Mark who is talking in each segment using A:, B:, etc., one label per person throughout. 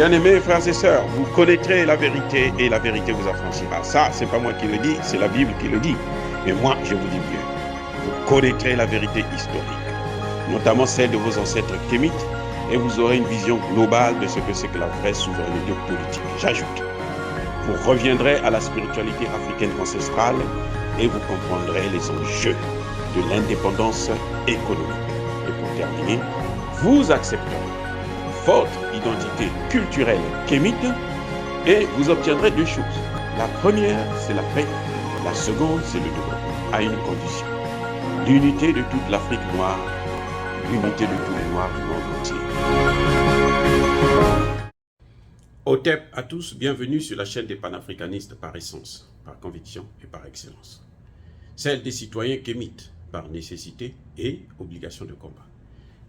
A: Bien-aimés frères et sœurs, vous connaîtrez la vérité et la vérité vous affranchira. Ça, c'est pas moi qui le dis, c'est la Bible qui le dit. Mais moi, je vous dis mieux. Vous connaîtrez la vérité historique, notamment celle de vos ancêtres kémites, et vous aurez une vision globale de ce que c'est que la vraie souveraineté politique. J'ajoute, vous reviendrez à la spiritualité africaine ancestrale et vous comprendrez les enjeux de l'indépendance économique. Et pour terminer, vous accepterez votre identité culturelle kémite et vous obtiendrez deux choses. La première, c'est la paix. La seconde, c'est le développement, à une condition. L'unité de toute l'Afrique noire, l'unité de tous les Noirs du monde entier. Otep à tous, bienvenue sur la chaîne des panafricanistes par essence, par conviction et par excellence. Celle des citoyens kémites, par nécessité et obligation de combat.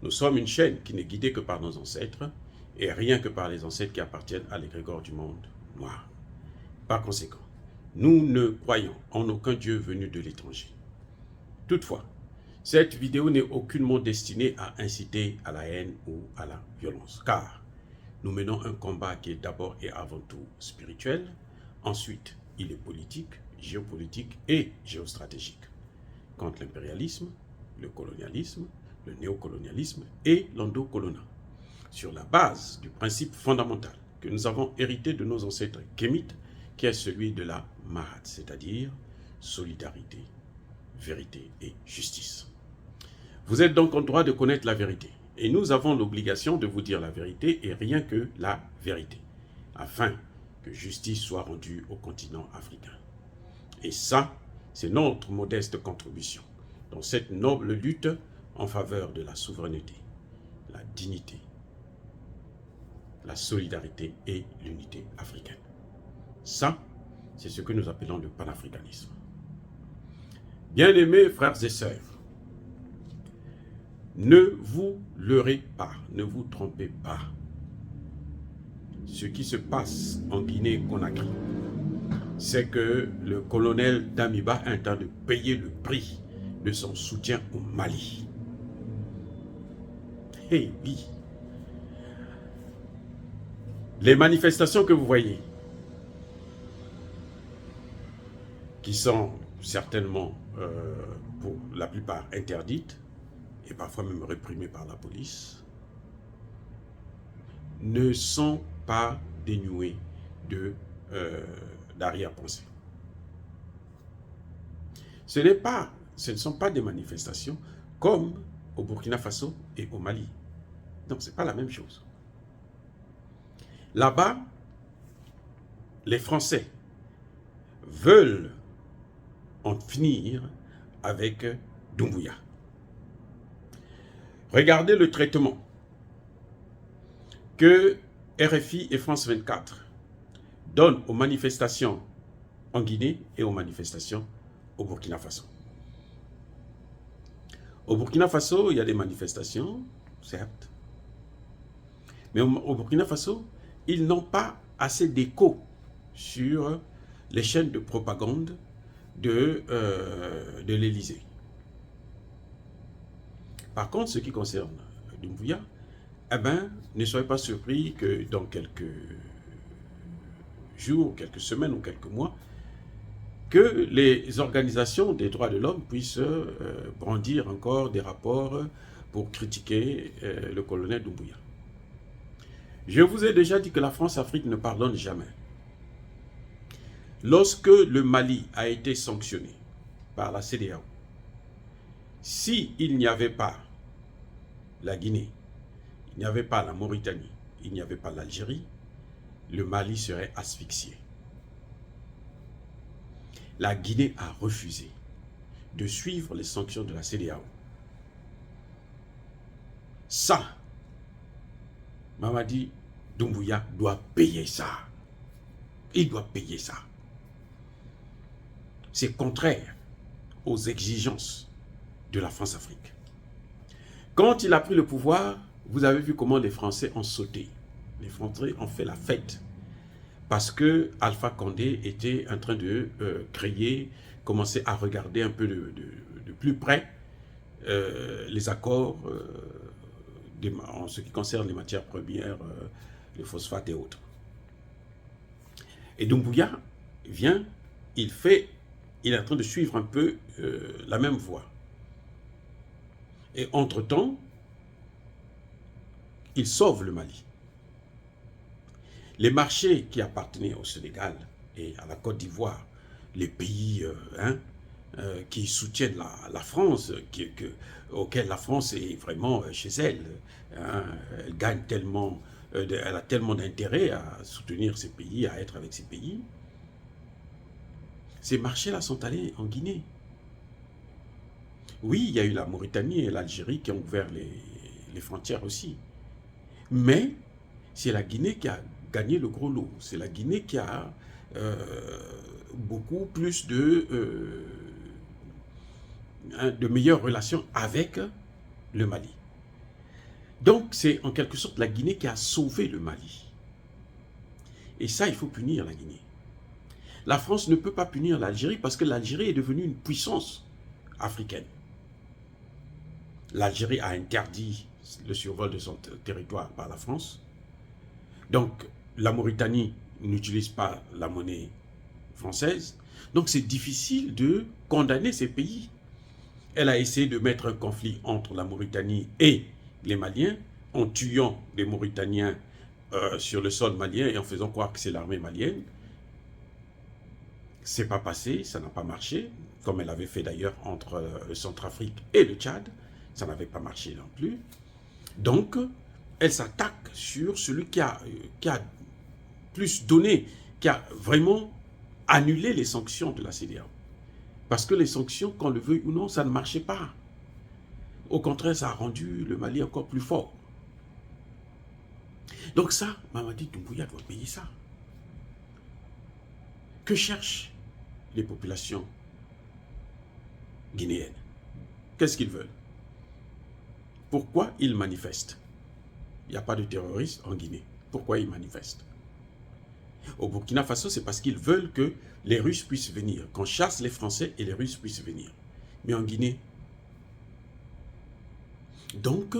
A: Nous sommes une chaîne qui n'est guidée que par nos ancêtres et rien que par les ancêtres qui appartiennent à l'égrégore du monde noir. Par conséquent, nous ne croyons en aucun Dieu venu de l'étranger. Toutefois, cette vidéo n'est aucunement destinée à inciter à la haine ou à la violence, car nous menons un combat qui est d'abord et avant tout spirituel, ensuite il est politique, géopolitique et géostratégique, contre l'impérialisme, le colonialisme, le néocolonialisme et l'endocoloniat, sur la base du principe fondamental que nous avons hérité de nos ancêtres kémites, qui est celui de la Mahat, c'est-à-dire solidarité, vérité et justice. Vous êtes donc en droit de connaître la vérité, et nous avons l'obligation de vous dire la vérité et rien que la vérité, afin que justice soit rendue au continent africain. Et ça, c'est notre modeste contribution dans cette noble lutte en faveur de la souveraineté, la dignité, la solidarité et l'unité africaine. Ça, c'est ce que nous appelons le panafricanisme. Bien-aimés frères et sœurs, ne vous leurrez pas, ne vous trompez pas. Ce qui se passe en Guinée-Conakry, c'est que le colonel Damiba a intenté de payer le prix de son soutien au Mali. Eh oui. Les manifestations que vous voyez, qui sont certainement pour la plupart interdites, et parfois même réprimées par la police, ne sont pas dénuées d'arrière-pensée. Ce ne sont pas des manifestations comme au Burkina Faso et au Mali. Donc, ce n'est pas la même chose. Là-bas, les Français veulent en finir avec Doumbouya. Regardez le traitement que RFI et France 24 donnent aux manifestations en Guinée et aux manifestations au Burkina Faso. Au Burkina Faso, il y a des manifestations, certes, mais au Burkina Faso, ils n'ont pas assez d'écho sur les chaînes de propagande de l'Élysée. Par contre, ce qui concerne Doumbouya, eh ben, ne soyez pas surpris que dans quelques jours, quelques semaines ou quelques mois, que les organisations des droits de l'homme puissent brandir encore des rapports pour critiquer le colonel Doumbouya. Je vous ai déjà dit que la France-Afrique ne pardonne jamais. Lorsque le Mali a été sanctionné par la CEDEAO, s'il n'y avait pas la Guinée, il n'y avait pas la Mauritanie, il n'y avait pas l'Algérie, le Mali serait asphyxié. La Guinée a refusé de suivre les sanctions de la CEDEAO. Ça, Mamadi Doumbouya doit payer ça. Il doit payer ça. C'est contraire aux exigences de la France-Afrique. Quand il a pris le pouvoir, vous avez vu comment les Français ont sauté. Les Français ont fait la fête. Parce que Alpha Condé était en train de commencer à regarder un peu de plus près les accords en ce qui concerne les matières premières le phosphate et autres. Et Doumbouya vient, il est en train de suivre un peu la même voie. Et entre-temps, il sauve le Mali. Les marchés qui appartenaient au Sénégal et à la Côte d'Ivoire, les pays qui soutiennent la France, auxquels la France est vraiment chez elle. Elle gagne tellement, elle a tellement d'intérêt à soutenir ces pays, à être avec ces pays. Ces marchés-là sont allés en Guinée. Oui, il y a eu la Mauritanie et l'Algérie qui ont ouvert les frontières aussi. Mais c'est la Guinée qui a gagné le gros lot. C'est la Guinée qui a beaucoup plus de meilleures relations avec le Mali. Donc, c'est en quelque sorte la Guinée qui a sauvé le Mali. Et ça, il faut punir la Guinée. La France ne peut pas punir l'Algérie parce que l'Algérie est devenue une puissance africaine. L'Algérie a interdit le survol de son territoire par la France. Donc, la Mauritanie n'utilise pas la monnaie française. Donc, c'est difficile de condamner ces pays. Elle a essayé de mettre un conflit entre la Mauritanie et les Maliens en tuant des Mauritaniens sur le sol malien et en faisant croire que c'est l'armée malienne. C'est pas passé, ça n'a pas marché, comme elle avait fait d'ailleurs entre le Centrafrique et le Tchad. Ça n'avait pas marché non plus. Donc, elle s'attaque sur celui qui a plus donné, qui a vraiment annulé les sanctions de la CEDEAO. Parce que les sanctions, qu'on le veuille ou non, ça ne marchait pas. Au contraire, ça a rendu le Mali encore plus fort. Donc ça, Mamadi Doumbouya doit payer ça. Que cherchent les populations guinéennes? Qu'est-ce qu'ils veulent? Pourquoi ils manifestent? Il n'y a pas de terroristes en Guinée. Pourquoi ils manifestent? Au Burkina Faso, c'est parce qu'ils veulent que les Russes puissent venir, qu'on chasse les Français et les Russes puissent venir. Mais en Guinée. Donc,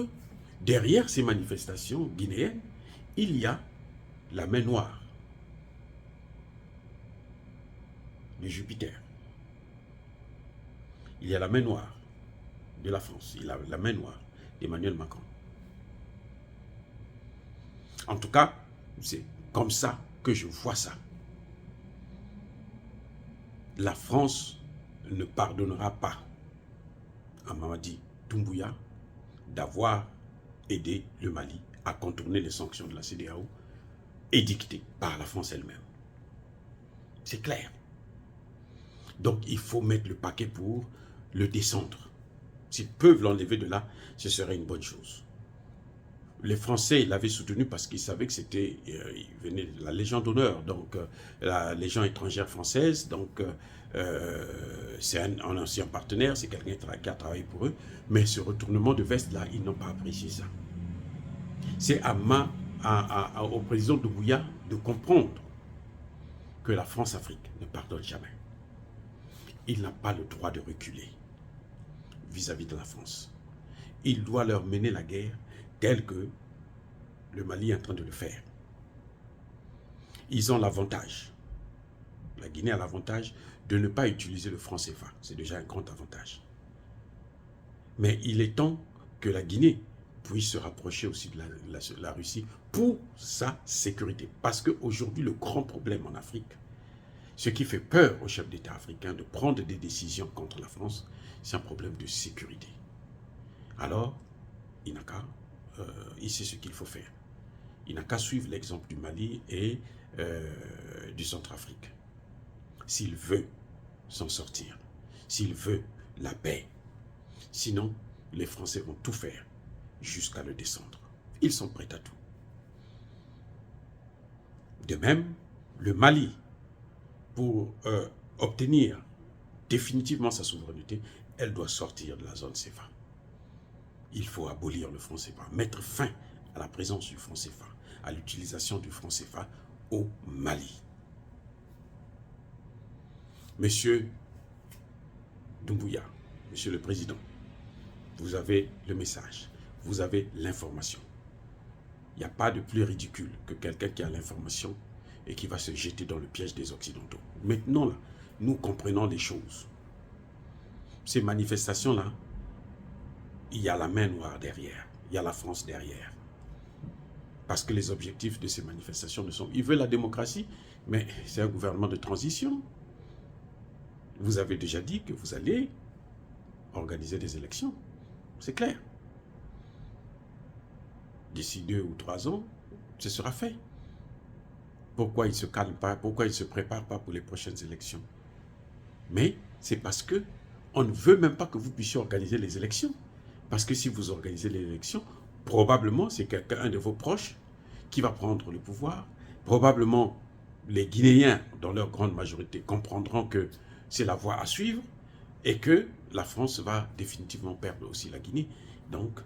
A: derrière ces manifestations guinéennes, il y a la main noire de Jupiter. Il y a la main noire de la France. Il y a la main noire d'Emmanuel Macron. En tout cas, c'est comme ça que je vois ça. La France ne pardonnera pas à Mamadi Doumbouya d'avoir aidé le Mali à contourner les sanctions de la CEDEAO édictées par la France elle-même. C'est clair. Donc il faut mettre le paquet pour le descendre. S'ils peuvent l'enlever de là, ce serait une bonne chose. Les Français l'avaient soutenu parce qu'ils savaient que c'était, il venait de la Légion d'honneur, donc la Légion étrangère française, donc c'est un ancien partenaire, c'est quelqu'un qui a travaillé pour eux, mais ce retournement de veste là, ils n'ont pas apprécié ça. C'est au président Doumbouya de comprendre que la France-Afrique ne pardonne jamais. Il n'a pas le droit de reculer vis-à-vis de la France. Il doit leur mener la guerre telle que le Mali est en train de le faire. Ils ont l'avantage, la Guinée a l'avantage de ne pas utiliser le franc CFA. C'est déjà un grand avantage. Mais il est temps que la Guinée puisse se rapprocher aussi de la Russie pour sa sécurité. Parce qu'aujourd'hui, le grand problème en Afrique, ce qui fait peur aux chefs d'État africains de prendre des décisions contre la France, c'est un problème de sécurité. Alors, il n'a qu'à, il sait ce qu'il faut faire. Il n'a qu'à suivre l'exemple du Mali et du Centrafrique. S'il veut s'en sortir, s'il veut la paix. Sinon, les Français vont tout faire jusqu'à le descendre. Ils sont prêts à tout. De même, le Mali, pour obtenir définitivement sa souveraineté, elle doit sortir de la zone CFA. Il faut abolir le franc CFA, mettre fin à la présence du franc CFA, à l'utilisation du franc CFA au Mali. Monsieur Doumbouya, Monsieur le Président, vous avez le message, vous avez l'information. Il n'y a pas de plus ridicule que quelqu'un qui a l'information et qui va se jeter dans le piège des Occidentaux. Maintenant, là, nous comprenons les choses. Ces manifestations-là, il y a la main noire derrière. Il y a la France derrière. Parce que les objectifs de ces manifestations ne sont... Ils veulent la démocratie, mais c'est un gouvernement de transition. Vous avez déjà dit que vous allez organiser des élections. C'est clair. D'ici 2 ou 3 ans, ce sera fait. Pourquoi ils ne se calment pas? Pourquoi ils ne se préparent pas pour les prochaines élections? Mais c'est parce que on ne veut même pas que vous puissiez organiser les élections. Parce que si vous organisez les élections, probablement c'est un de vos proches qui va prendre le pouvoir. Probablement les Guinéens, dans leur grande majorité, comprendront que c'est la voie à suivre et que la France va définitivement perdre aussi la Guinée. Donc,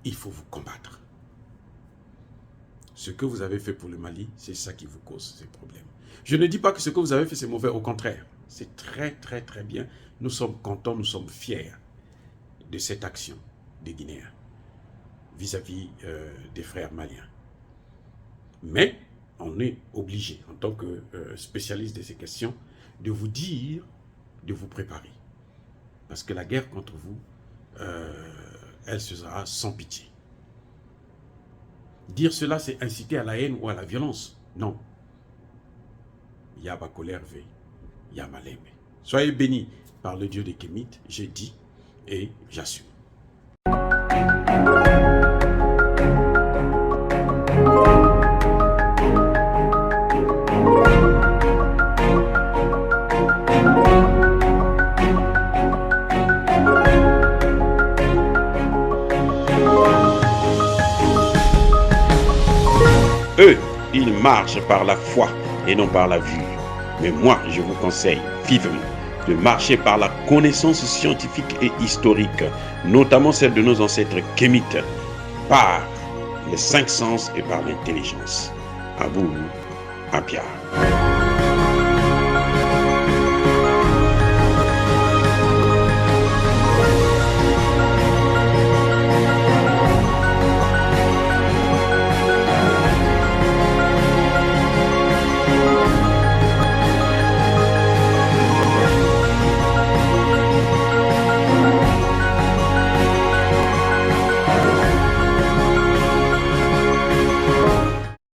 A: il faut vous combattre. Ce que vous avez fait pour le Mali, c'est ça qui vous cause ces problèmes. Je ne dis pas que ce que vous avez fait, c'est mauvais. Au contraire, c'est très, très, très bien. Nous sommes contents, nous sommes fiers de cette action des Guinéens vis-à-vis des frères maliens. Mais on est obligé, en tant que spécialiste de ces questions, de vous dire, de vous préparer. Parce que la guerre contre vous, elle sera sans pitié. Dire cela, c'est inciter à la haine ou à la violence. Non. Yaba Kolerve, Yamaleme. Soyez bénis par le Dieu des Kémites, j'ai dit et j'assume. Eux, ils marchent par la foi et non par la vue. Mais moi, je vous conseille vivement de marcher par la connaissance scientifique et historique, notamment celle de nos ancêtres kémites, par les 5 sens et par l'intelligence. À vous, Apia.